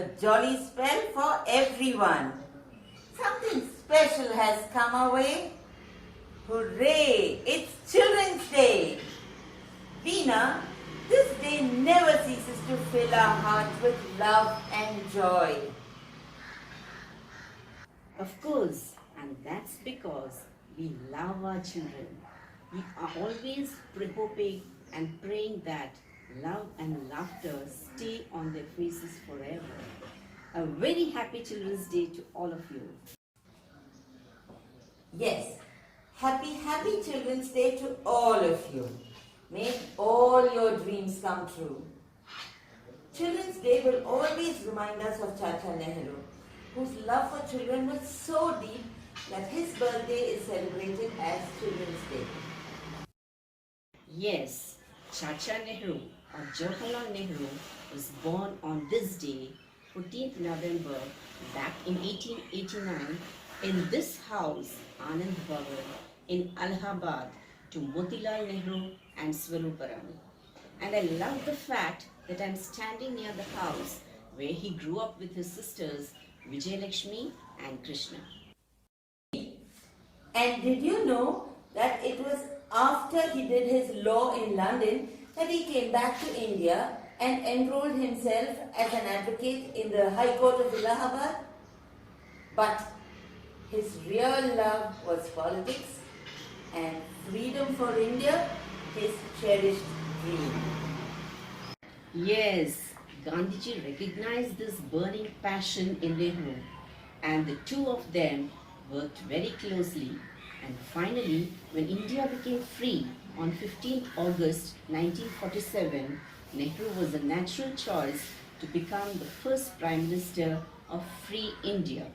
a jolly spell for everyone. Something special has come our way. Hooray! It's Children's Day! Veena, this day never ceases to fill our hearts with love and joy. Of course, and that's because we love our children. We are always hoping and praying that love and laughter stay on their faces forever. A very happy Children's Day to all of you. Yes, happy Children's Day to all of you. May all your dreams come true. Children's Day will always remind us of Chacha Nehru, whose love for children was so deep that his birthday is celebrated as Children's Day. Yes, Chacha Nehru or Jawaharlal Nehru was born on this day, 14th November, back in 1889, in this house, Anand Bhavan, in Allahabad, to Motilal Nehru and Swaruparam. And I love the fact that I'm standing near the house where he grew up with his sisters Vijayalakshmi and Krishna. And did you know that it was after he did his law in London that he came back to India and enrolled himself as an advocate in the High Court of Allahabad? But his real love was politics and freedom for India, his cherished dream. Yes, Gandhiji recognized this burning passion in Nehru, and the two of them worked very closely. And finally, when India became free on 15th August 1947, Nehru was a natural choice to become the first Prime Minister of free India.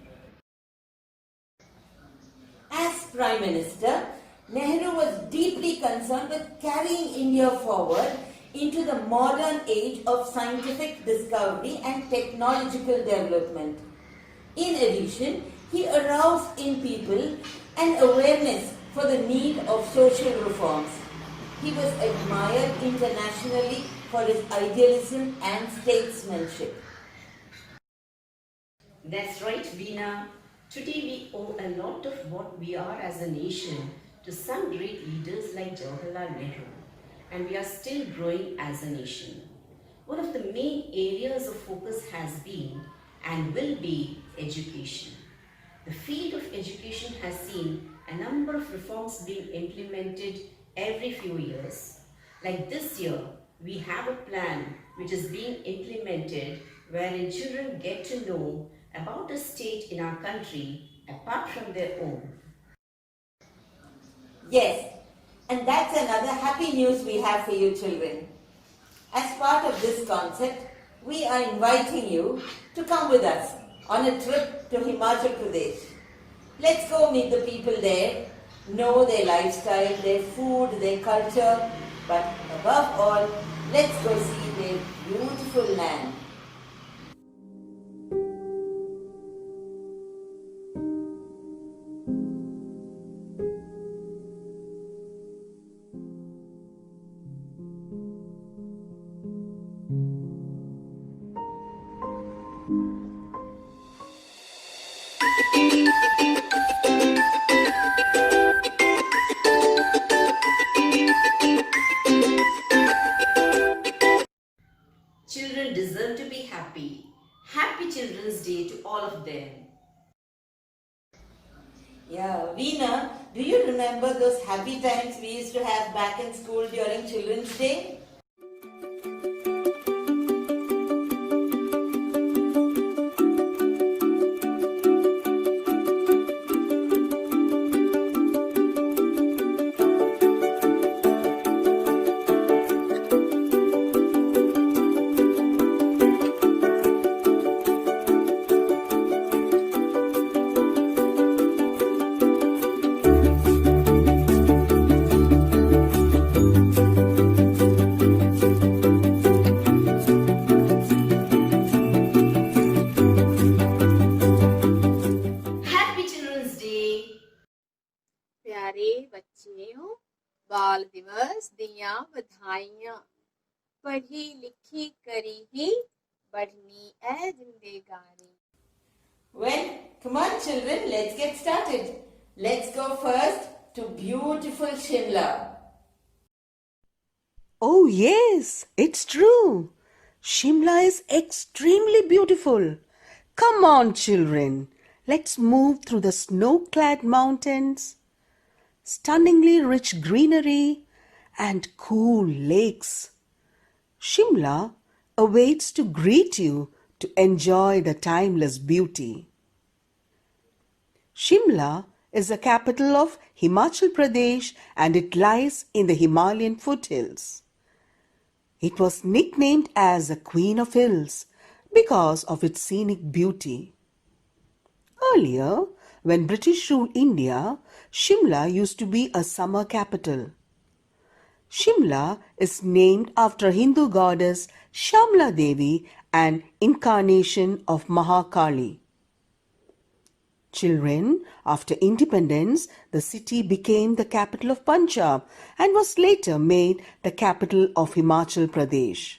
As Prime Minister, Nehru was deeply concerned with carrying India forward into the modern age of scientific discovery and technological development. In addition, he aroused in people an awareness for the need of social reforms. He was admired internationally for his idealism and statesmanship. That's right, Veena. Today we owe a lot of what we are as a nation to some great leaders like Jawaharlal Nehru, and we are still growing as a nation. One of the main areas of focus has been and will be education. The field of education has seen a number of reforms being implemented every few years. Like this year, we have a plan which is being implemented wherein children get to know about a state in our country apart from their own. Yes, and that's another happy news we have for you children. As part of this concept, we are inviting you to come with us on a trip to Himachal Pradesh. Let's go meet the people there, know their lifestyle, their food, their culture, but above all, let's go see their beautiful land. Children deserve to be happy. Happy Children's Day to all of them. Yeah, Veena, do you remember those happy times we used to have back in school during Children's Day? ਪਿਆਰੇ ਬੱਚਿਓ, ਬਾਲ ਦਿਵਸ ਦੀਆਂ ਵਧਾਈਆਂ। ਪੜ੍ਹੀ ਲਿਖੀ ਕਰੀ ਹੀ बढ़नी है जिंदगानी. Well, come on, children, let's get started. Let's go first to beautiful Shimla. Oh, yes, it's true. Shimla is extremely beautiful. Come on, children. Let's move through the snow-clad mountains, stunningly rich greenery, and cool lakes. Shimla awaits to greet you to enjoy the timeless beauty. Shimla is the capital of Himachal Pradesh and it lies in the Himalayan foothills. It was nicknamed as the Queen of Hills because of its scenic beauty. Earlier, when British ruled India, Shimla used to be a summer capital. Shimla is named after Hindu goddess Shamla Devi, an incarnation of Mahakali. Children, after independence, the city became the capital of Punjab and was later made the capital of Himachal Pradesh.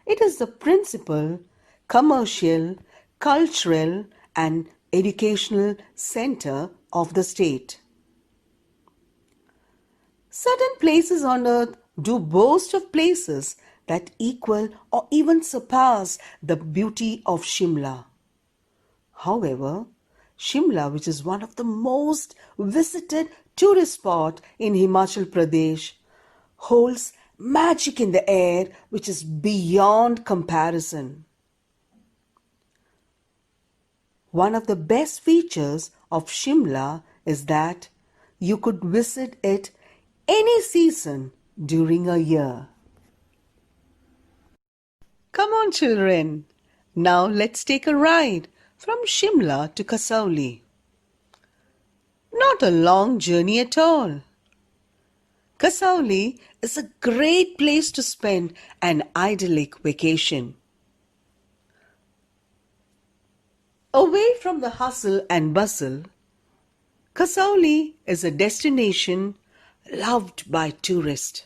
It is the principal commercial, cultural, and educational center of the state. Certain places on earth do boast of places that equal or even surpass the beauty of Shimla. However, Shimla, which is one of the most visited tourist spot in Himachal Pradesh, holds magic in the air which is beyond comparison. One of the best features of Shimla is that you could visit it any season during a year. Come on, children. Now let's take a ride from Shimla to Kasauli. Not a long journey at all. Kasauli is a great place to spend an idyllic vacation. Away from the hustle and bustle, Kasauli is a destination loved by tourists.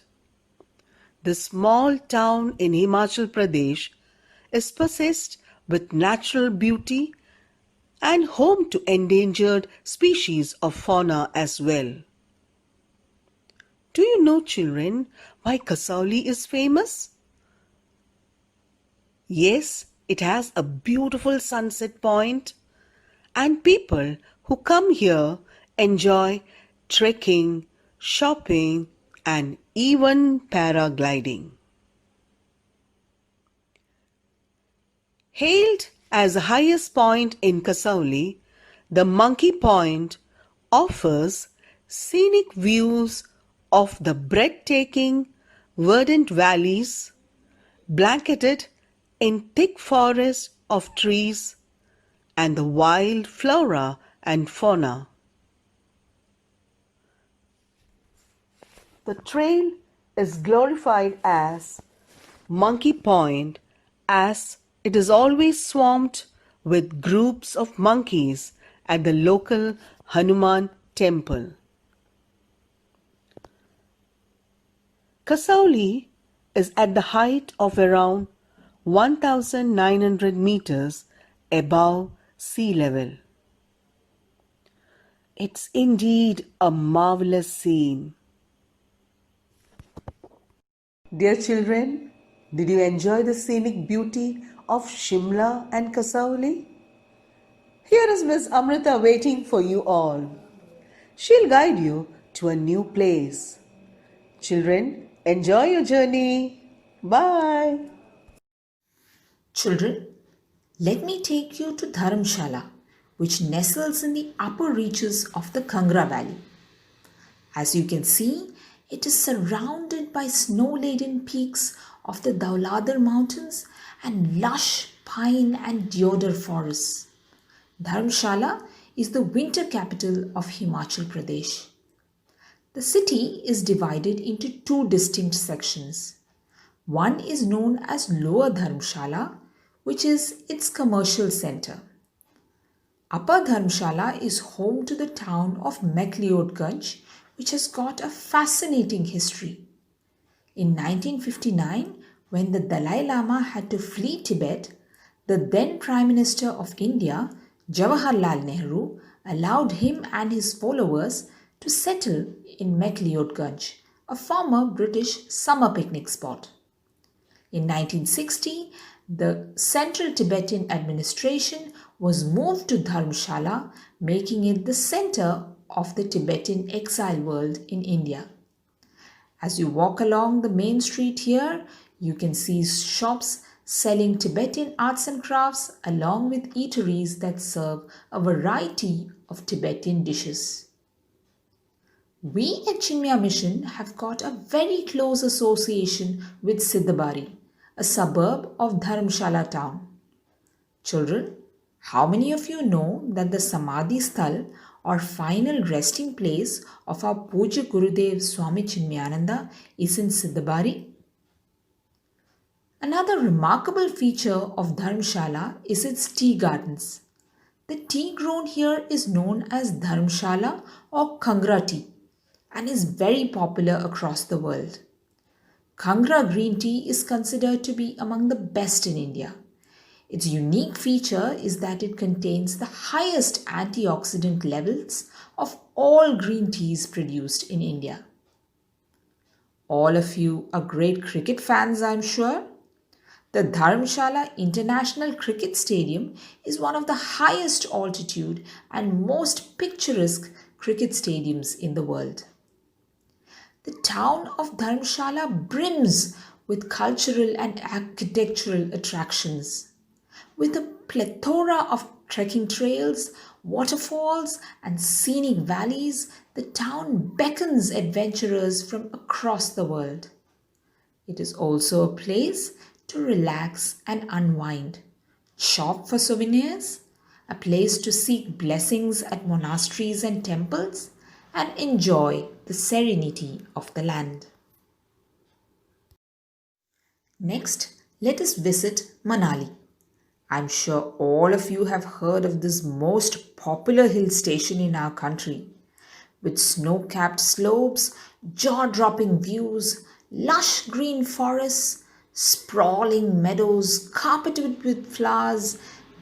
This small town in Himachal Pradesh is possessed with natural beauty and home to endangered species of fauna as well. Do you know, children, why Kasauli is famous? Yes, it has a beautiful sunset point, and people who come here enjoy trekking, shopping, and even paragliding. Hailed as the highest point in Kasauli, the Monkey Point offers scenic views of the breathtaking verdant valleys, blanketed in thick forests of trees, and the wild flora and fauna. The trail is glorified as Monkey Point as it is always swamped with groups of monkeys at the local Hanuman temple. Kasauli is at the height of around 1,900 meters above sea level. It's indeed a marvelous scene. Dear children, did you enjoy the scenic beauty of Shimla and Kasauli? Here is Miss Amrita waiting for you all. She'll guide you to a new place. Children, enjoy your journey. Bye. Children, let me take you to Dharamshala, which nestles in the upper reaches of the Kangra Valley. As you can see, it is surrounded by snow-laden peaks of the Dauladar Mountains and lush pine and deodar forests. Dharamshala is the winter capital of Himachal Pradesh. The city is divided into two distinct sections. One is known as Lower Dharamshala, which is its commercial center. Upper Dharamshala is home to the town of McLeodganj, which has got a fascinating history. In 1959, When the Dalai Lama had to flee Tibet, the then Prime Minister of India, Jawaharlal Nehru, allowed him and his followers to settle in McLeodganj, a former British summer picnic spot. In 1960, the Central Tibetan administration was moved to Dharamshala, making it the center of the Tibetan exile world in India. As you walk along the main street here, you can see shops selling Tibetan arts and crafts along with eateries that serve a variety of Tibetan dishes. We at Chinmaya Mission have got a very close association with Siddhabari, a suburb of Dharamshala town. Children, how many of you know that the Samadhi Sthal or final resting place of our Puja Gurudev Swami Chinmayananda is in Siddhabari? Another remarkable feature of Dharamshala is its tea gardens. The tea grown here is known as Dharamshala or Kangra tea and is very popular across the world. Kangra green tea is considered to be among the best in India. Its unique feature is that it contains the highest antioxidant levels of all green teas produced in India. All of you are great cricket fans, I'm sure. The Dharamshala International Cricket Stadium is one of the highest altitude and most picturesque cricket stadiums in the world. The town of Dharamshala brims with cultural and architectural attractions. With a plethora of trekking trails, waterfalls, and scenic valleys, the town beckons adventurers from across the world. It is also a place to relax and unwind, shop for souvenirs, a place to seek blessings at monasteries and temples, and enjoy the serenity of the land. Next, let us visit Manali. I'm sure all of you have heard of this most popular hill station in our country. With snow-capped slopes, jaw-dropping views, lush green forests, sprawling meadows carpeted with flowers,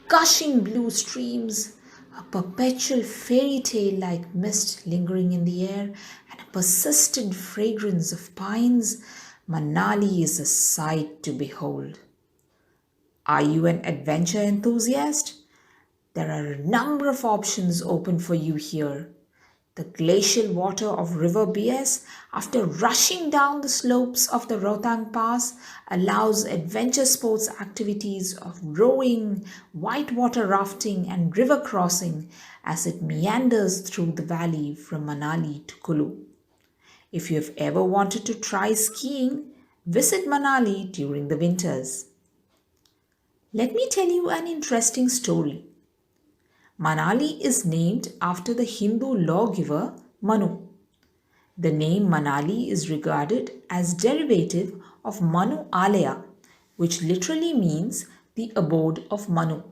gushing blue streams, a perpetual fairy tale like mist lingering in the air, and a persistent fragrance of pines, Manali is a sight to behold. Are you an adventure enthusiast? There are a number of options open for you here. The glacial water of River Bias, after rushing down the slopes of the Rohtang Pass, allows adventure sports activities of rowing, whitewater rafting, and river crossing as it meanders through the valley from Manali to Kulu. If you have ever wanted to try skiing, visit Manali during the winters. Let me tell you an interesting story. Manali is named after the Hindu lawgiver Manu. The name Manali is regarded as derivative of Manu Alaya, which literally means the abode of Manu.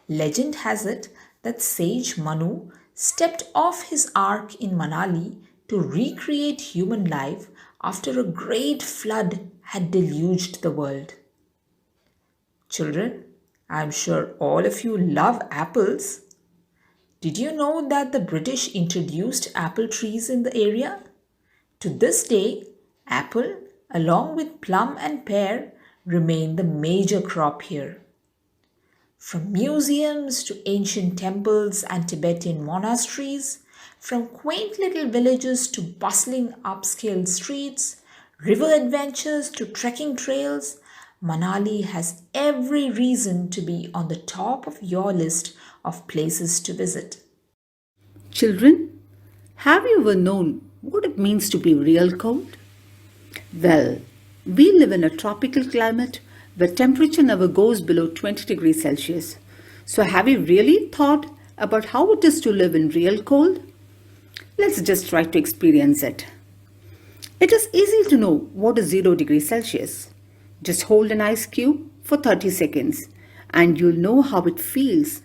Legend has it that sage Manu stepped off his ark in Manali to recreate human life after a great flood had deluged the world. Children, I'm sure all of you love apples. Did you know that the British introduced apple trees in the area? To this day, apple, along with plum and pear, remain the major crop here. From museums to ancient temples and Tibetan monasteries, from quaint little villages to bustling upscale streets, river adventures to trekking trails, Manali has every reason to be on the top of your list of places to visit. Children, have you ever known what it means to be real cold? Well, we live in a tropical climate where temperature never goes below 20 degrees Celsius. So have you really thought about how it is to live in real cold? Let's just try to experience it. It is easy to know what is 0 degrees Celsius. Just hold an ice cube for 30 seconds and you'll know how it feels.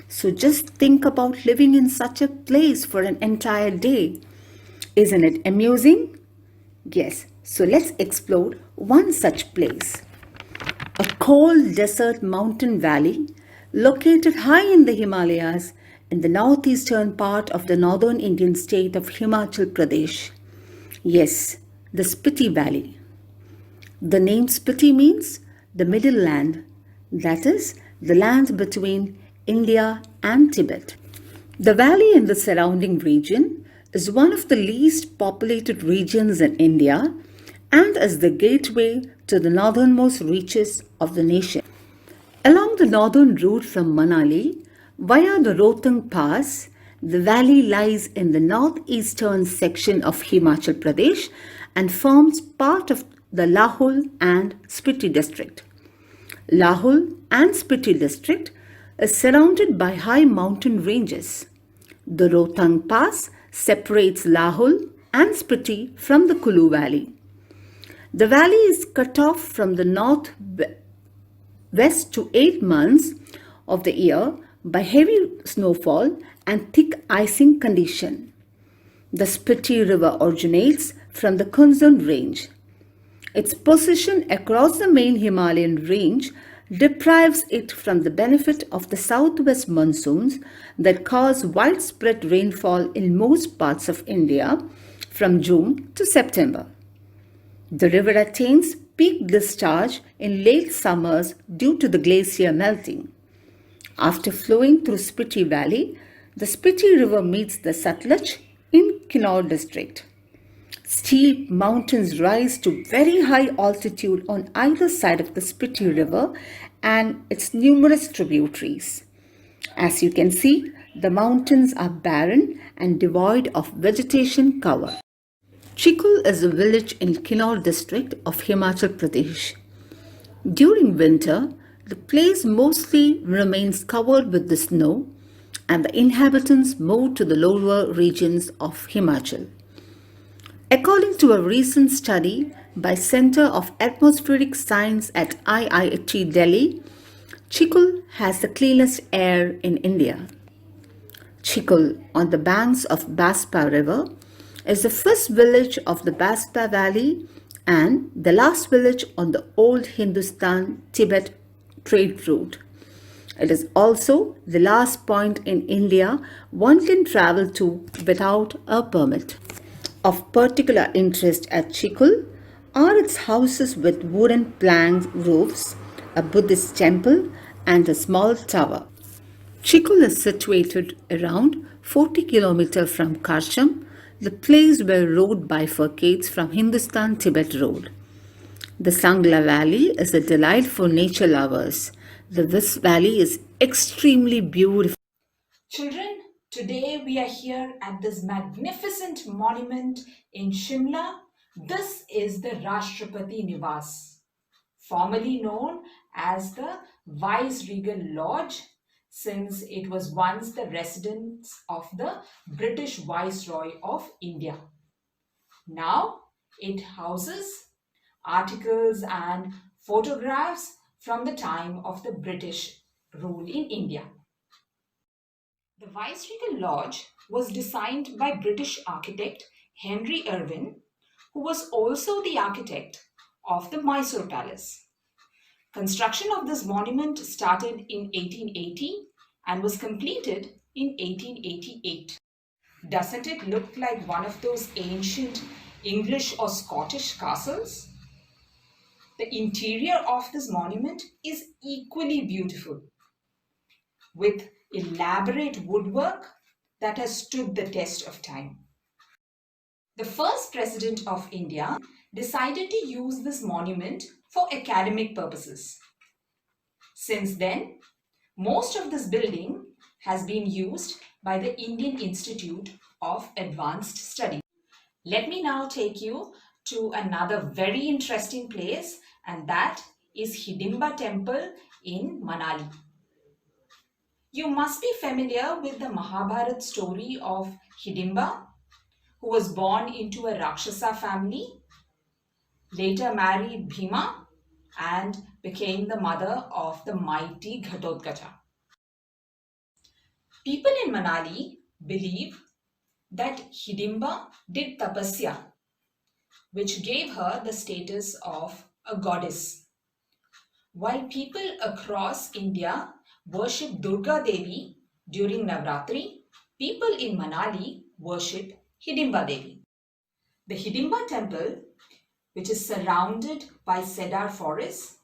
So just think about living in such a place for an entire day. Isn't it amusing? Yes, so let's explore one such place. A cold desert mountain valley located high in the Himalayas in the northeastern part of the northern Indian state of Himachal Pradesh. Yes, the Spiti Valley. The name Spiti means the middle land, that is, the land between India and Tibet. The valley and the surrounding region is one of the least populated regions in India and is the gateway to the northernmost reaches of the nation. Along the northern route from Manali via the Rohtang Pass, the valley lies in the northeastern section of Himachal Pradesh and forms part of the Lahul and Spiti district. Lahul and Spiti district is surrounded by high mountain ranges. The Rohtang Pass separates Lahul and Spiti from the Kulu Valley. The valley is cut off from the north west to 8 months of the year by heavy snowfall and thick icing condition. The Spiti River originates from the Kunzun range. Its position across the main Himalayan range deprives it from the benefit of the southwest monsoons that cause widespread rainfall in most parts of India from June to September. The river attains peak discharge in late summers due to the glacier melting. After flowing through Spiti Valley, the Spiti River meets the Satluj in Kannur district. Steep mountains rise to very high altitude on either side of the Spiti River and its numerous tributaries. As you can see, the mountains are barren and devoid of vegetation cover. Chikul is a village in Kannur district of Himachal Pradesh. During winter, the place mostly remains covered with the snow and the inhabitants move to the lower regions of Himachal. According to a recent study by Center of Atmospheric Science at IIT Delhi, Chikul has the cleanest air in India. Chikul, on the banks of Baspa River, is the first village of the Baspa Valley and the last village on the old Hindustan-Tibet trade route. It is also the last point in India one can travel to without a permit. Of particular interest at Chikul are its houses with wooden plank roofs, a Buddhist temple, and a small tower. Chikul is situated around 40 kilometers from Karcham, the place where road bifurcates from Hindustan-Tibet Road. The Sangla Valley is a delight for nature lovers. This valley is extremely beautiful. Children, today we are here at this magnificent monument in Shimla. This is the Rashtrapati Niwas, formerly known as the Viceregal Lodge, since it was once the residence of the British Viceroy of India. Now it houses articles and photographs from the time of the British rule in India. The Viceregal Lodge was designed by British architect Henry Irwin, who was also the architect of the Mysore Palace. Construction of this monument started in 1880 and was completed in 1888. Doesn't it look like one of those ancient English or Scottish castles? The interior of this monument is equally beautiful, with elaborate woodwork that has stood the test of time. The first president of India decided to use this monument for academic purposes. Since then, most of this building has been used by the Indian Institute of Advanced Study. Let me now take you to another very interesting place, and that is Hidimba Temple in Manali. You must be familiar with the Mahabharat story of Hidimba, who was born into a Rakshasa family, later married Bhima, and became the mother of the mighty Ghatotkacha. People in Manali believe that Hidimba did tapasya, which gave her the status of a goddess. While people across India worship Durga Devi during Navratri, people in Manali worship Hidimba Devi. The Hidimba temple, which is surrounded by cedar forests,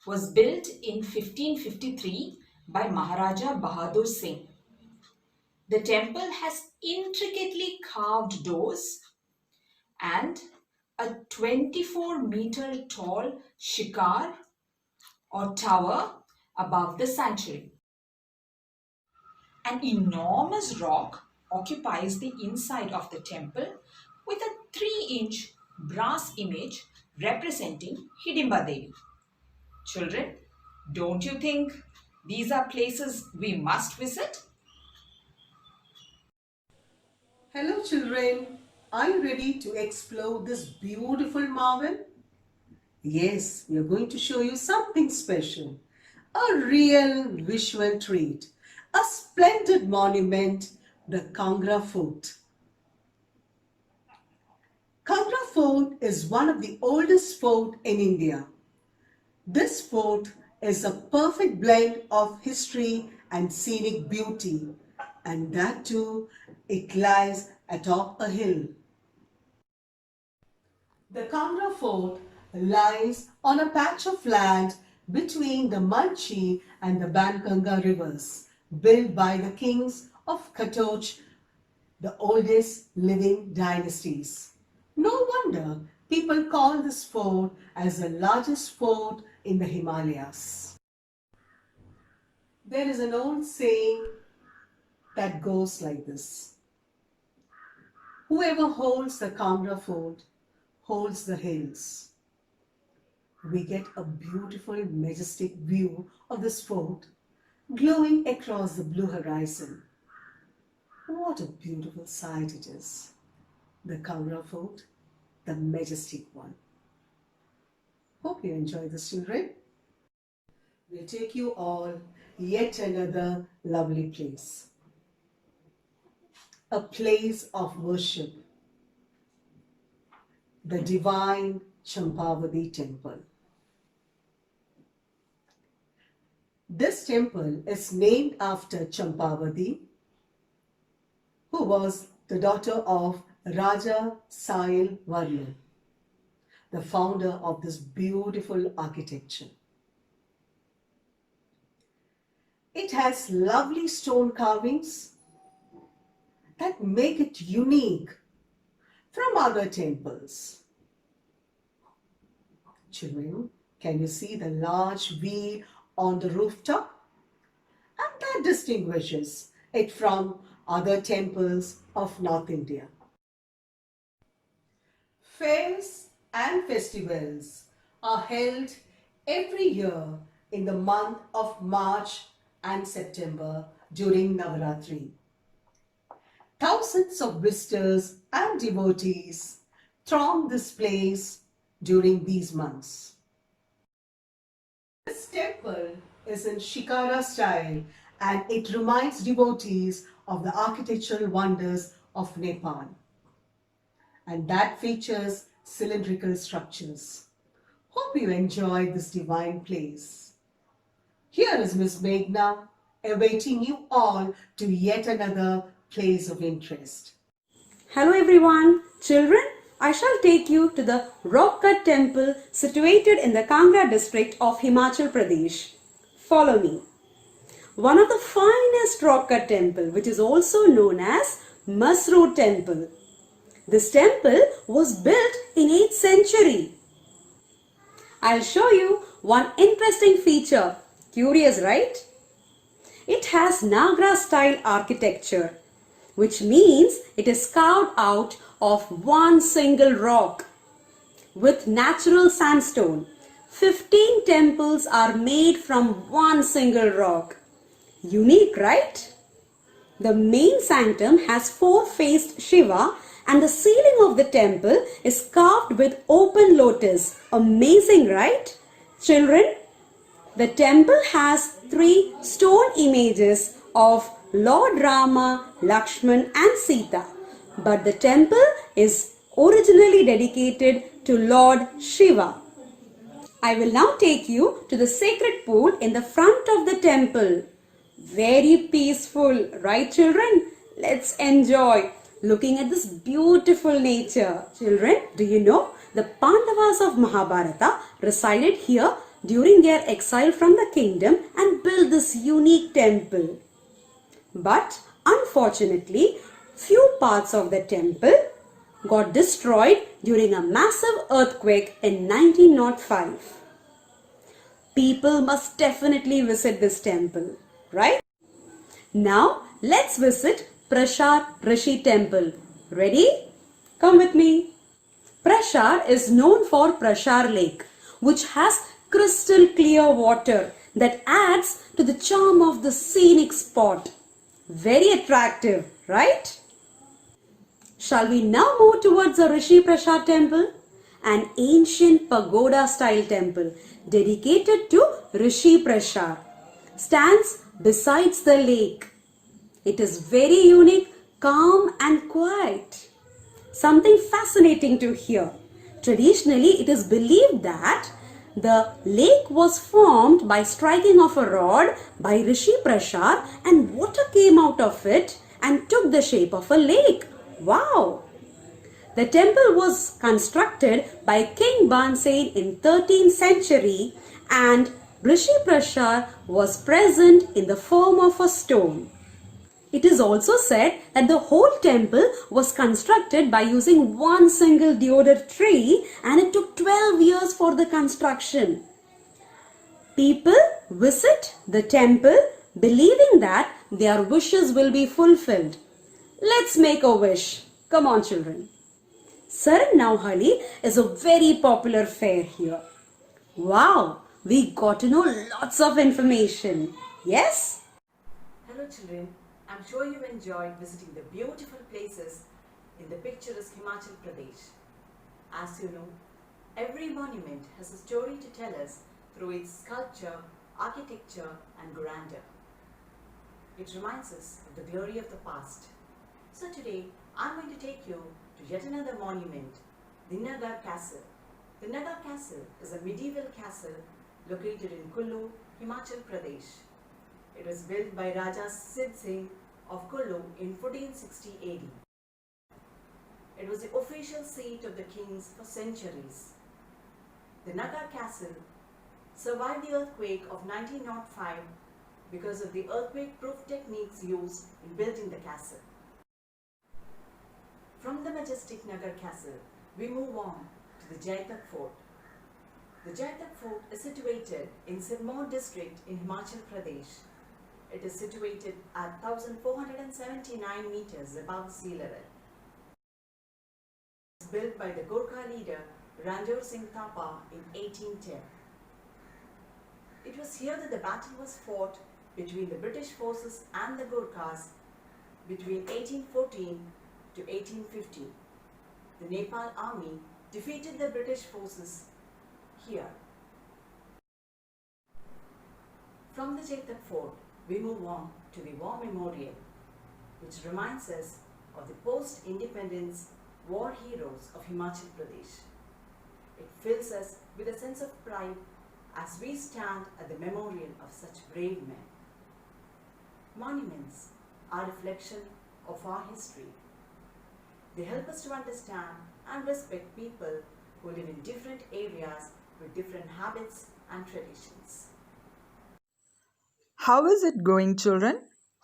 was built in 1553 by Maharaja Bahadur Singh. The temple has intricately carved doors and a 24-meter tall shikar or tower above the sanctuary. An enormous rock occupies the inside of the temple with a 3-inch brass image representing Hidimba Devi. Children, don't you think these are places we must visit? Hello, children. Are you ready to explore this beautiful marvel? Yes, we are going to show you something special. A real visual treat. A splendid monument, the Kangra Fort. Kangra Fort is one of the oldest forts in India. This fort is a perfect blend of history and scenic beauty, and that too, it lies atop a hill. The Kangra Fort lies on a patch of land between the Manchi and the Bankanga rivers, built by the kings of Katoch, the oldest living dynasties. No wonder people call this fort as the largest fort in the Himalayas. There is an old saying that goes like this: whoever holds the Kangra Fort holds the hills. We get a beautiful, majestic view of this fort glowing across the blue horizon. What a beautiful sight it is. The Kangra Fort, the majestic one. Hope you enjoy this, children. We'll take you all yet another lovely place. A place of worship. The divine Champavati temple. This temple is named after Champavati, who was the daughter of Raja Sail Varma, the founder of this beautiful architecture. It has lovely stone carvings that make it unique from other temples. Children, can you see the large wheel on the rooftop? And that distinguishes it from other temples of North India. Fairs and festivals are held every year in the month of March and September during Navaratri. Thousands of visitors and devotees throng this place during these months. This temple is in Shikara style and it reminds devotees of the architectural wonders of Nepal. And that features cylindrical structures. Hope you enjoyed this divine place. Here is Miss Meghna awaiting you all to yet another place of interest. Hello everyone. Children, I shall take you to the rock cut temple situated in the Kangra district of Himachal Pradesh. Follow me. One of the finest rock cut temple, which is also known as Masroor temple. This temple was built in 8th century. I'll show you one interesting feature. Curious, right? It has Nagra style architecture, which means it is carved out of one single rock. With natural sandstone, 15 temples are made from one single rock. Unique, right? The main sanctum has 4-faced Shiva and the ceiling of the temple is carved with open lotus. Amazing, right? Children, the temple has 3 stone images of Lord Rama, Lakshman and Sita. But the temple is originally dedicated to Lord Shiva. I will now take you to the sacred pool in the front of the temple. Very peaceful, right children? Let's enjoy looking at this beautiful nature. Children, do you know the Pandavas of Mahabharata resided here during their exile from the kingdom and built this unique temple. But unfortunately, few parts of the temple got destroyed during a massive earthquake in 1905. People must definitely visit this temple, right? Now let's visit Prashar Rishi temple. Ready? Come with me. Prashar is known for Prashar Lake, which has crystal clear water that adds to the charm of the scenic spot. Very attractive, right? Shall we now move towards the Rishi Prashar temple? An ancient pagoda style temple dedicated to Rishi Prashar stands besides the lake. It is very unique, calm and quiet. Something fascinating to hear. Traditionally, it is believed that the lake was formed by striking of a rod by Rishi Prashar and water came out of it and took the shape of a lake. Wow! The temple was constructed by King Bansen in 13th century and Rishi Prashar was present in the form of a stone. It is also said that the whole temple was constructed by using one single deodar tree and it took 12 years for the construction. People visit the temple believing that their wishes will be fulfilled. Let's make a wish. Come on children. Saran Nauhali is a very popular fair here. Wow, we got to know lots of information. Yes? Hello children, I'm sure you enjoyed visiting the beautiful places in the picturesque Himachal Pradesh. As you know, every monument has a story to tell us through its sculpture, architecture and grandeur. It reminds us of the glory of the past. So today, I'm going to take you to yet another monument, the Nagar Castle. The Nagar Castle is a medieval castle located in Kullu, Himachal Pradesh. It was built by Raja Sid Singh of Kullu in 1460 AD. It was the official seat of the kings for centuries. The Nagar Castle survived the earthquake of 1905 because of the earthquake-proof techniques used in building the castle. From the majestic Nagar Castle, we move on to the Jaitak Fort. The Jaitak Fort is situated in Sirmaur district in Himachal Pradesh. It is situated at 1479 meters above sea level. It was built by the Gorkha leader Ranjor Singh Thapa in 1810. It was here that the battle was fought between the British forces and the Gorkhas between 1814 to 1815. The Nepal army defeated the British forces here. From the Jaitak Fort, we move on to the War Memorial, which reminds us of the post-independence war heroes of Himachal Pradesh. It fills us with a sense of pride as we stand at the memorial of such brave men. Monuments are a reflection of our history. They help us to understand and respect people who live in different areas with different habits and traditions. How is it going, children?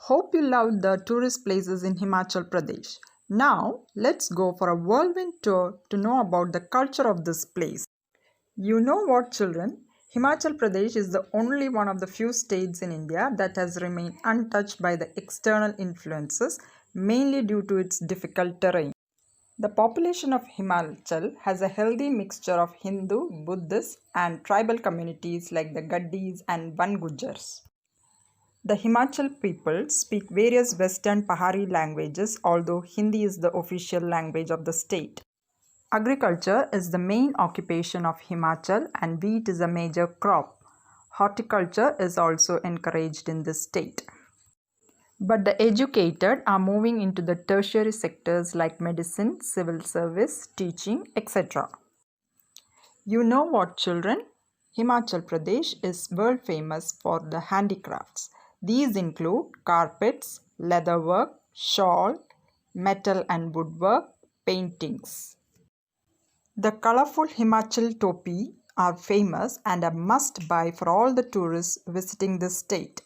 Hope you loved the tourist places in Himachal Pradesh. Now, let's go for a whirlwind tour to know about the culture of this place. You know what, children? Himachal Pradesh is the only one of the few states in India that has remained untouched by the external influences, mainly due to its difficult terrain. The population of Himachal has a healthy mixture of Hindu, Buddhist, and tribal communities like the Gaddis and Van Gujars. The Himachal people speak various Western Pahari languages, although Hindi is the official language of the state. Agriculture is the main occupation of Himachal and wheat is a major crop. Horticulture is also encouraged in this state. But the educated are moving into the tertiary sectors like medicine, civil service, teaching, etc. You know what, children? Himachal Pradesh is world famous for the handicrafts. These include carpets, leatherwork, shawl, metal and woodwork, paintings. The colorful Himachal topi are famous and a must buy for all the tourists visiting this state.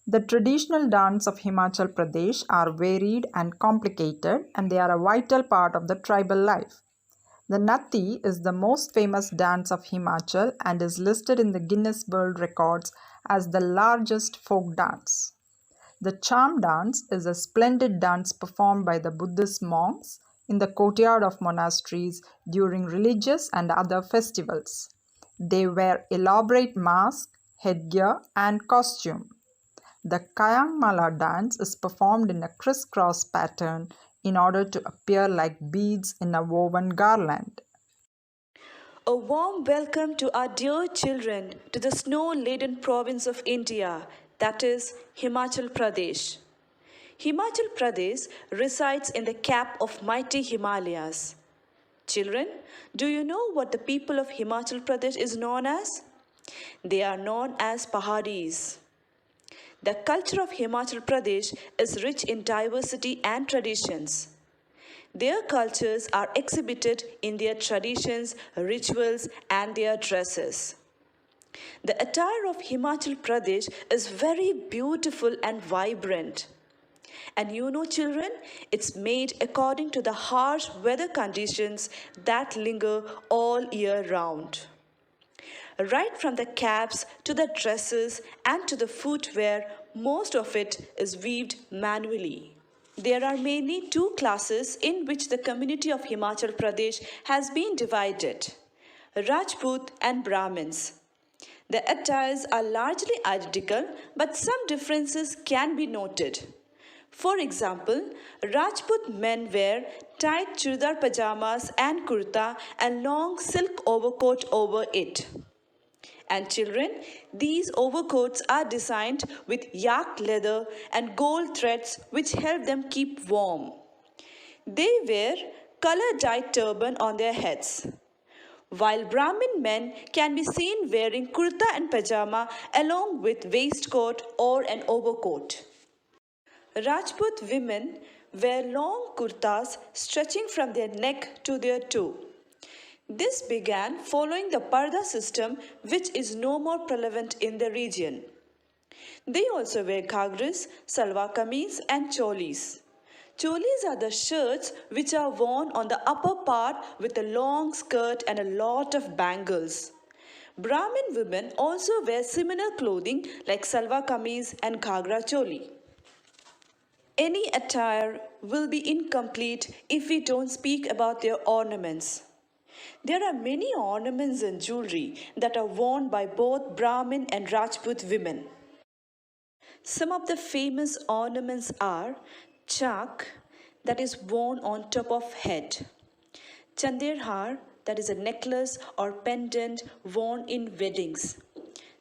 The traditional dance of Himachal Pradesh are varied and complicated, and they are a vital part of the tribal life. The Natti is the most famous dance of Himachal and is listed in the Guinness World Records as the largest folk dance. The charm dance is a splendid dance performed by the Buddhist monks in the courtyard of monasteries during religious and other festivals. They wear elaborate masks, headgear, and costume. The Kayangmala dance is performed in a crisscross pattern in order to appear like beads in a woven garland. A warm welcome to our dear children to the snow-laden province of India, that is Himachal Pradesh. Himachal Pradesh resides in the cap of mighty Himalayas. Children, do you know what the people of Himachal Pradesh is known as? They are known as Pahadis. The culture of Himachal Pradesh is rich in diversity and traditions. Their cultures are exhibited in their traditions, rituals, and their dresses. The attire of Himachal Pradesh is very beautiful and vibrant. And you know, children, it's made according to the harsh weather conditions that linger all year round. Right from the caps to the dresses and to the footwear, most of it is weaved manually. There are mainly two classes in which the community of Himachal Pradesh has been divided: Rajput and Brahmins. The attires are largely identical, but some differences can be noted. For example, Rajput men wear tight churidar pajamas and kurta and long silk overcoat over it. And children, these overcoats are designed with yak leather and gold threads which help them keep warm. They wear color-dyed turban on their heads. While Brahmin men can be seen wearing kurta and pajama along with waistcoat or an overcoat. Rajput women wear long kurtas stretching from their neck to their toe. This began following the Parda system, which is no more prevalent in the region. They also wear ghagras, salwar kameez and cholis. Cholis are the shirts which are worn on the upper part with a long skirt and a lot of bangles. Brahmin women also wear similar clothing like salwar kameez and ghagra choli. Any attire will be incomplete if we don't speak about their ornaments. There are many ornaments and jewelry that are worn by both Brahmin and Rajput women. Some of the famous ornaments are chak, that is worn on top of head; chanderhar, that is a necklace or pendant worn in weddings;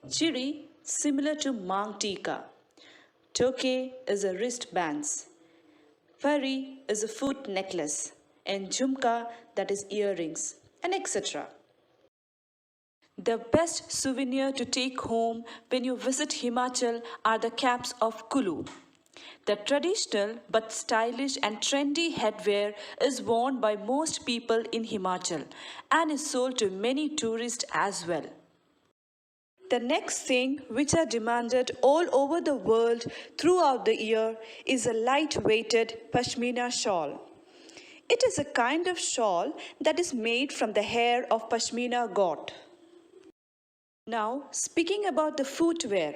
chiri, similar to mang tika; toke is a wristbands; pari is a foot necklace; and jhumka, that is earrings, and etc. The best souvenir to take home when you visit Himachal are the caps of Kulu. The traditional but stylish and trendy headwear is worn by most people in Himachal and is sold to many tourists as well. The next thing which are demanded all over the world throughout the year is a light-weighted pashmina shawl. It is a kind of shawl that is made from the hair of pashmina goat. Now, speaking about the footwear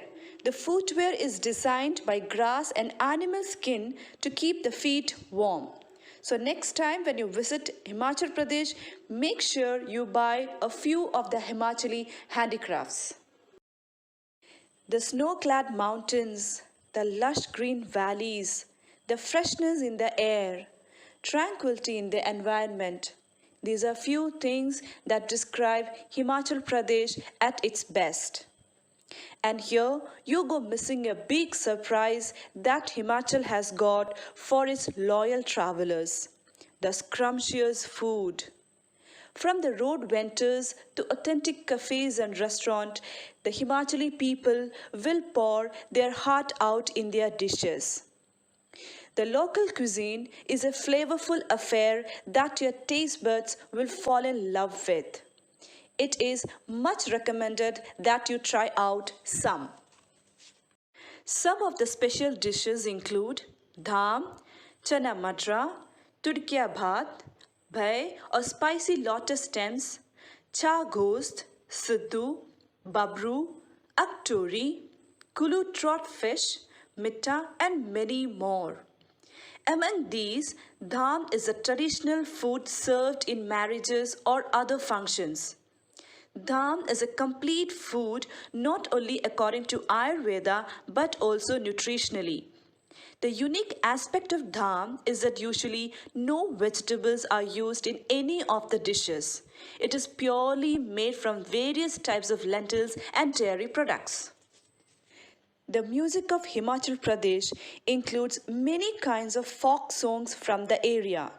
is designed by grass and animal skin to keep the feet warm. So next time when you visit Himachal Pradesh, make sure you buy a few of the Himachali handicrafts. The snow-clad mountains, the lush green valleys, the freshness in the air, tranquility in the environment. These are few things that describe Himachal Pradesh at its best. And here you go missing a big surprise that Himachal has got for its loyal travelers: the scrumptious food. From the road vendors to authentic cafes and restaurants, the Himachali people will pour their heart out in their dishes. The local cuisine is a flavorful affair that your taste buds will fall in love with. It is much recommended that you try out some. Some of the special dishes include dham, chana madra, tudkia bhat, bhai or spicy lotus stems, cha ghost, siddu, babru, aktori, kulu trot fish, mitta and many more. Among these, dham is a traditional food served in marriages or other functions. Dham is a complete food not only according to Ayurveda but also nutritionally. The unique aspect of dham is that usually no vegetables are used in any of the dishes. It is purely made from various types of lentils and dairy products. The music of Himachal Pradesh includes many kinds of folk songs from the area.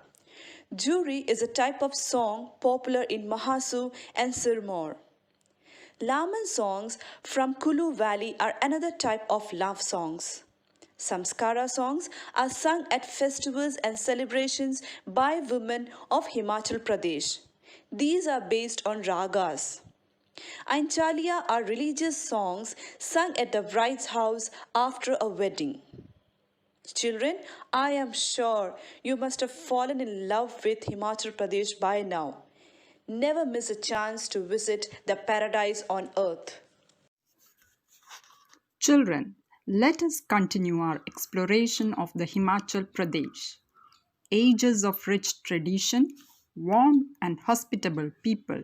Juri is a type of song popular in Mahasu and Sirmaur. Laman songs from Kulu Valley are another type of love songs. Samskara songs are sung at festivals and celebrations by women of Himachal Pradesh. These are based on ragas. Ainchalia are religious songs sung at the bride's house after a wedding. Children, I am sure you must have fallen in love with Himachal Pradesh by now. Never miss a chance to visit the paradise on earth. Children, let us continue our exploration of the Himachal Pradesh. Ages of rich tradition, warm and hospitable people,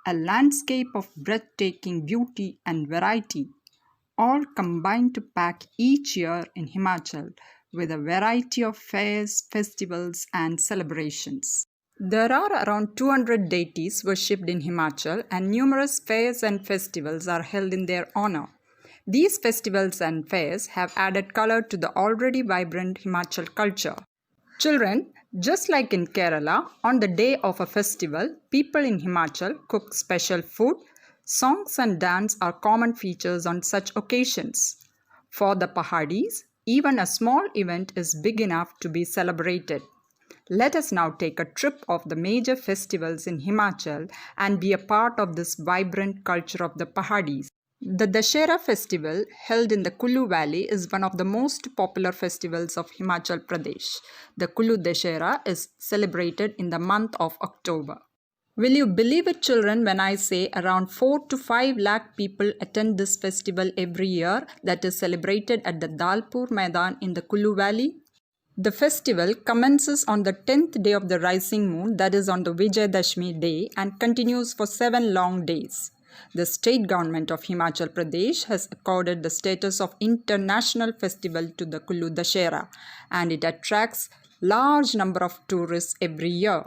a landscape of breathtaking beauty and variety, all combine to pack each year in Himachal with a variety of fairs, festivals, and celebrations. There are around 200 deities worshipped in Himachal, and numerous fairs and festivals are held in their honor. These festivals and fairs have added color to the already vibrant Himachal culture. Children, just like in Kerala, on the day of a festival, people in Himachal cook special food. Songs and dance are common features on such occasions. For the Pahadis, even a small event is big enough to be celebrated. Let us now take a trip of the major festivals in Himachal and be a part of this vibrant culture of the Pahadis. The Dashera festival, held in the Kulu Valley, is one of the most popular festivals of Himachal Pradesh. The Kulu Dashera is celebrated in the month of October. Will you believe it, children, when I say around 4 to 5 lakh people attend this festival every year that is celebrated at the Dalpur Maidan in the Kulu Valley? The festival commences on the 10th day of the rising moon, that is on the Vijayadashmi day, and continues for 7 long days. The state government of Himachal Pradesh has accorded the status of international festival to the Kulu Dashera, and it attracts large number of tourists every year.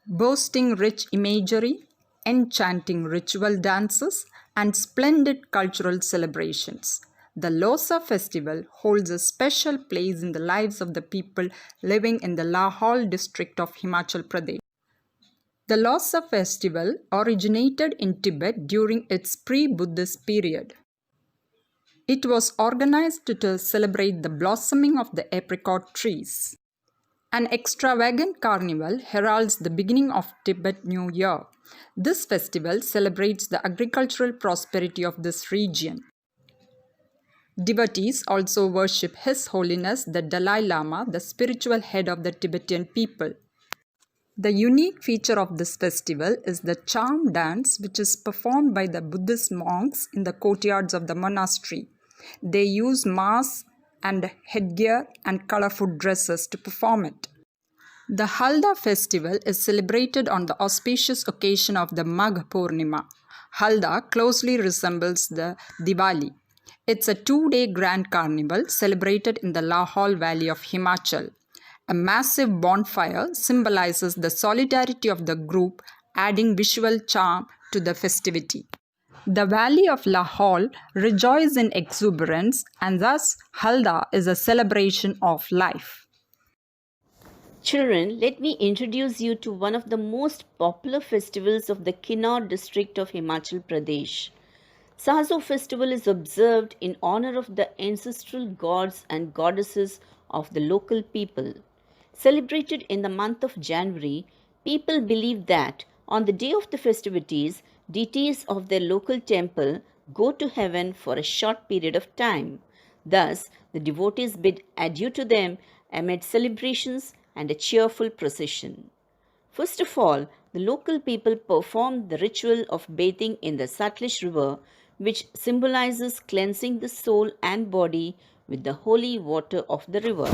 Boasting rich imagery, enchanting ritual dances, and splendid cultural celebrations, the Losa festival holds a special place in the lives of the people living in the Lahaul district of Himachal Pradesh. The Losa festival originated in Tibet during its pre-Buddhist period. It was organized to celebrate the blossoming of the apricot trees. An extravagant carnival heralds the beginning of Tibet New Year. This festival celebrates the agricultural prosperity of this region. Devotees also worship His Holiness the Dalai Lama, the spiritual head of the Tibetan people. The unique feature of this festival is the charm dance, which is performed by the Buddhist monks in the courtyards of the monastery. They use masks and headgear and colorful dresses to perform it. The Halda festival is celebrated on the auspicious occasion of the Magh Purnima. Halda closely resembles the Diwali. It's a 2-day grand carnival celebrated in the Lahaul Valley of Himachal. A massive bonfire symbolizes the solidarity of the group, adding visual charm to the festivity. The valley of Lahaul rejoices in exuberance, and thus Halda is a celebration of life. Children, let me introduce you to one of the most popular festivals of the Kinnaur district of Himachal Pradesh. Sazo festival is observed in honor of the ancestral gods and goddesses of the local people. Celebrated in the month of January, people believe that on the day of the festivities, deities of their local temple go to heaven for a short period of time. Thus, the devotees bid adieu to them amid celebrations and a cheerful procession. First of all, the local people perform the ritual of bathing in the Satluj river, which symbolizes cleansing the soul and body with the holy water of the river.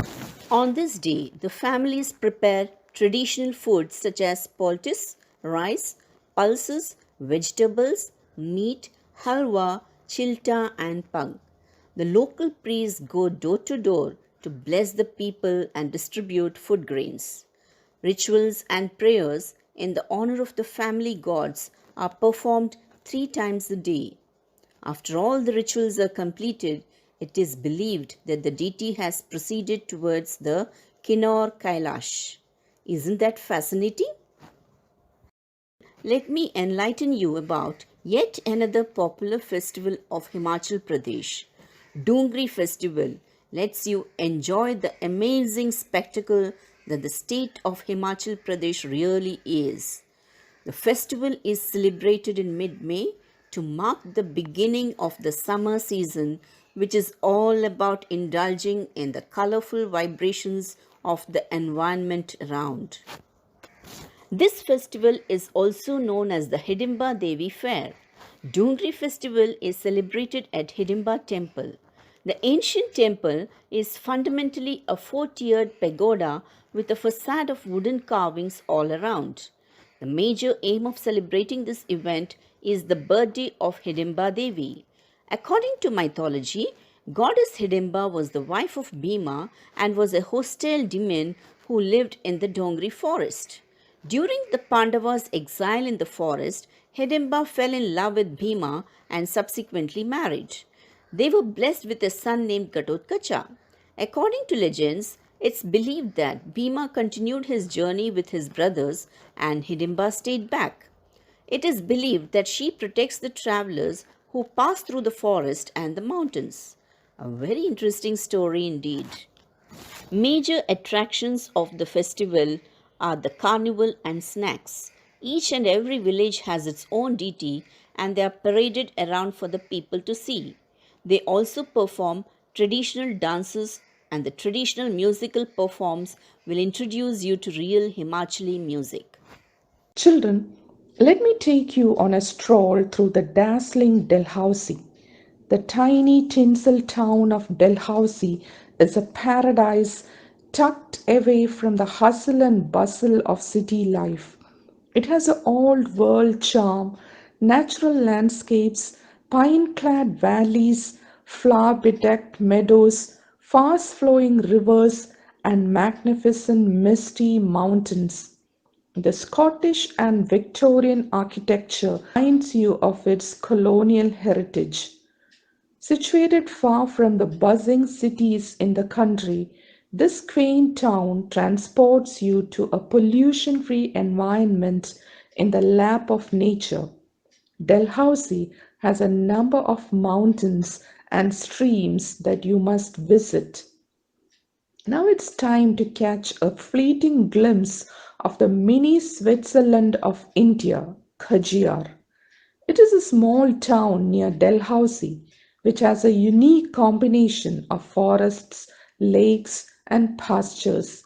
On this day, the families prepare traditional foods such as poultice, rice, pulses, vegetables, meat, halwa, chilta, and pang. The local priests go door to door to bless the people and distribute food grains. Rituals and prayers in the honor of the family gods are performed 3 times a day. After all the rituals are completed, it is believed that the deity has proceeded towards the Kinnaur Kailash. Isn't that fascinating? Let me enlighten you about yet another popular festival of Himachal Pradesh. Dungri Festival lets you enjoy the amazing spectacle that the state of Himachal Pradesh really is. The festival is celebrated in mid May to mark the beginning of the summer season, which is all about indulging in the colorful vibrations of the environment around. This festival is also known as the Hidimba Devi Fair. Dungri festival is celebrated at Hidimba Temple. The ancient temple is fundamentally a four-tiered pagoda with a facade of wooden carvings all around. The major aim of celebrating this event is the birthday of Hidimba Devi. According to mythology, goddess Hidimba was the wife of Bhima and was a hostile demon who lived in the Dongri forest. During the Pandavas' exile in the forest, Hidimba fell in love with Bhima and subsequently married. They were blessed with a son named Gatotkacha. According to legends, it's believed that Bhima continued his journey with his brothers and Hidimba stayed back. It is believed that she protects the travelers who pass through the forest and the mountains. A very interesting story indeed. Major attractions of the festival are the carnival and snacks. Each and every village has its own deity and they are paraded around for the people to see. They also perform traditional dances and the traditional musical performs will introduce you to real Himachali music. Children, let me take you on a stroll through the dazzling Dalhousie. The tiny tinsel town of Dalhousie is a paradise tucked away from the hustle and bustle of city life. It has an old world charm, natural landscapes, pine clad valleys, flower bedecked meadows, fast flowing rivers, and magnificent misty mountains. The Scottish and Victorian architecture reminds you of its colonial heritage. Situated far from the buzzing cities in the country, this quaint town transports you to a pollution free environment in the lap of nature. Dalhousie has a number of mountains and streams that you must visit. Now it's time to catch a fleeting glimpse of the mini Switzerland of India, Khajiar. It is a small town near Dalhousie which has a unique combination of forests, lakes, and pastures.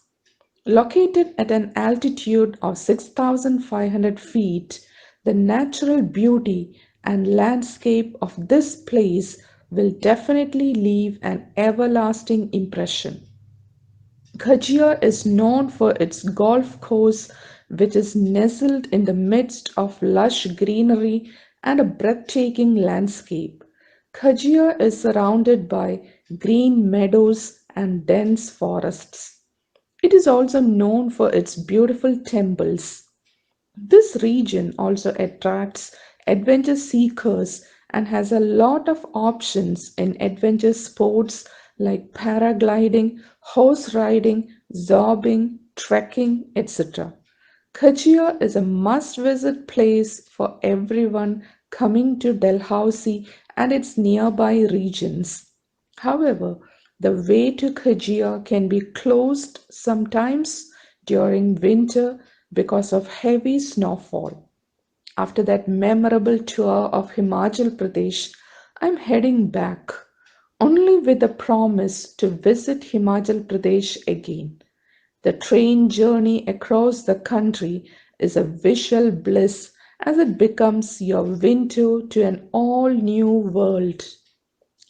Located at an altitude of 6,500 feet, the natural beauty and landscape of this place will definitely leave an everlasting impression. Khajiar is known for its golf course, which is nestled in the midst of lush greenery and a breathtaking landscape. Khajiar is surrounded by green meadows and dense forests. It is also known for its beautiful temples. This region also attracts adventure seekers and has a lot of options in adventure sports like paragliding, horse riding, zorbing, trekking, etc. Khajiya is a must visit place for everyone coming to Dalhousie and its nearby regions. However, the way to Khajiya can be closed sometimes during winter because of heavy snowfall. After that memorable tour of Himachal Pradesh, I'm heading back, only with the promise to visit Himachal Pradesh again. The train journey across the country is a visual bliss as it becomes your window to an all new world.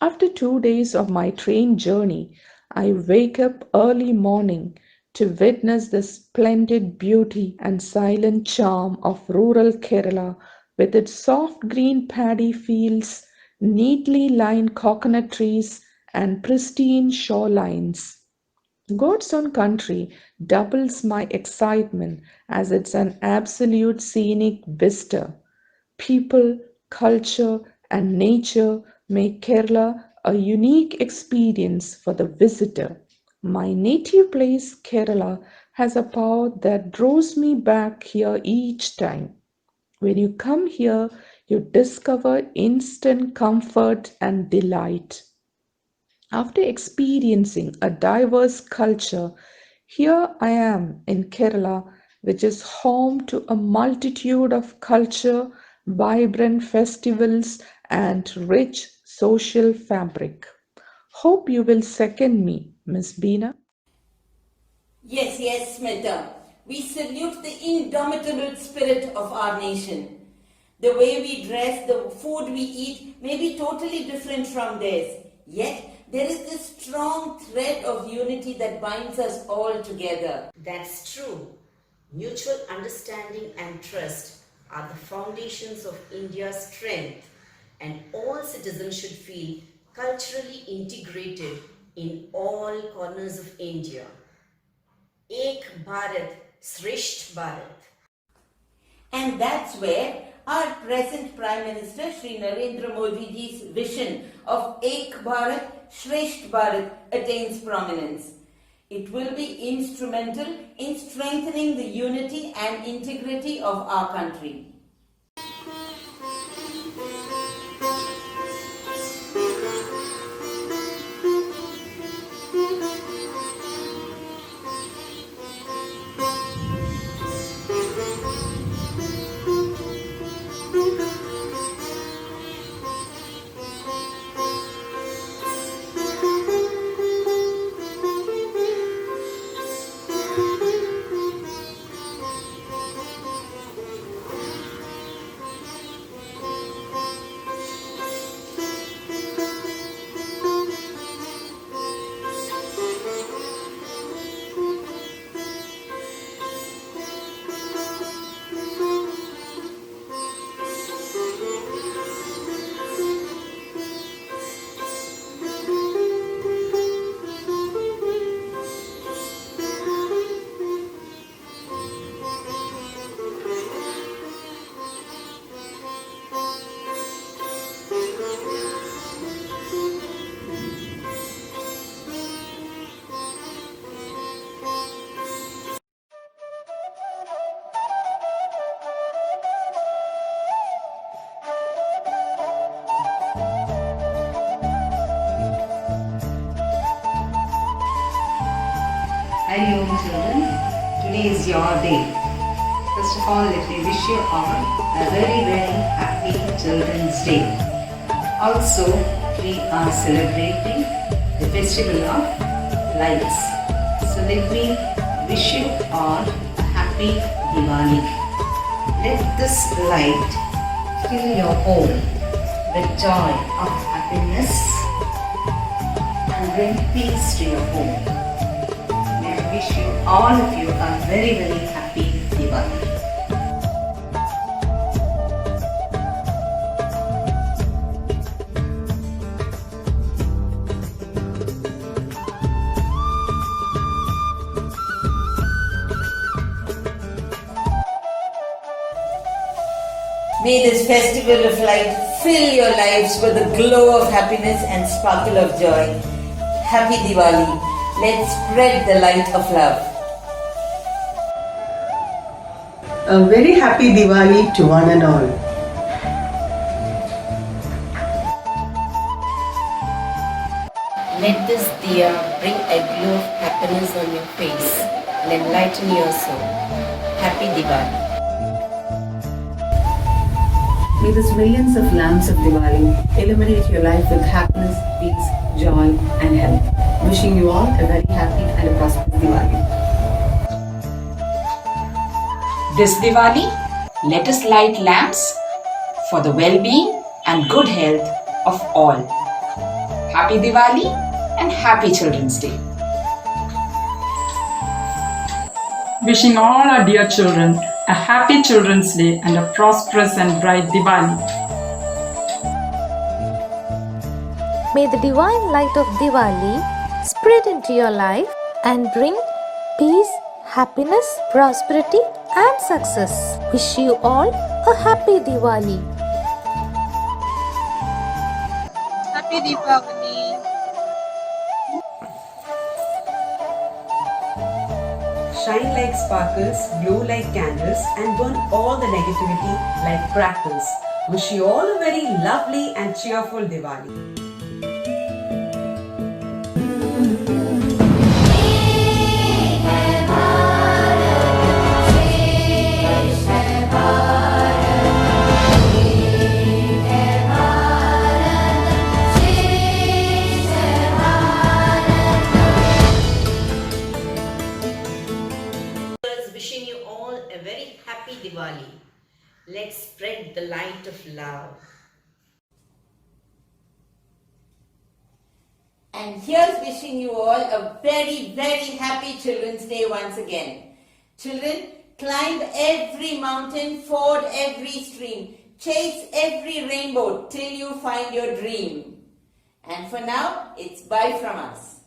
After 2 days of my train journey, I wake up early morning to witness the splendid beauty and silent charm of rural Kerala with its soft green paddy fields, neatly lined coconut trees, and pristine shorelines. God's own country doubles my excitement as it's an absolute scenic vista. People, culture, and nature make Kerala a unique experience for the visitor. My native place, Kerala, has a power that draws me back here each time. When you come here, you discover instant comfort and delight. After experiencing a diverse culture, here I am in Kerala, which is home to a multitude of culture, vibrant festivals, and rich social fabric. Hope you will second me, Miss Beena. Yes, yes, Smita. We salute the indomitable spirit of our nation. The way we dress, the food we eat may be totally different from theirs. Yet, there is this strong thread of unity that binds us all together. That's true. Mutual understanding and trust are the foundations of India's strength, and all citizens should feel culturally integrated in all corners of India. Ek Bharat, Srisht Bharat. And that's where our present Prime Minister Sri Narendra Modi ji's vision of Ek Bharat, Shresht Bharat attains prominence. It will be instrumental in strengthening the unity and integrity of our country. Hi young children, today is your day. First of all, let me wish you all a very happy Children's Day. Also, we are celebrating the festival of lights. So let me wish you all a happy Diwali. Let this light fill your home with joy of happiness and bring peace to your home. I wish you all of you a very happy Diwali. May this festival of light fill your lives with a glow of happiness and sparkle of joy. Happy Diwali. Let's spread the light of love. A very happy Diwali to one and all. Let this diya bring a glow of happiness on your face and enlighten your soul. Happy Diwali. May these millions of lamps of Diwali illuminate your life with happiness, peace, joy, and health. Wishing you all a very happy and a prosperous Diwali. This Diwali, let us light lamps for the well-being and good health of all. Happy Diwali and Happy Children's Day. Wishing all our dear children a happy Children's Day and a prosperous and bright Diwali. May the divine light of Diwali spread into your life and bring peace, happiness, prosperity, and success. Wish you all a happy Diwali. Happy Deepavali. Shine like sparkles, glow like candles, and burn all the negativity like crackers. Wish you all a very lovely and cheerful Diwali. Wishing you all a very happy Diwali. Let's spread the light of love. And here's wishing you all a very, very happy Children's Day once again. Children, climb every mountain, ford every stream, chase every rainbow till you find your dream. And for now, it's bye from us.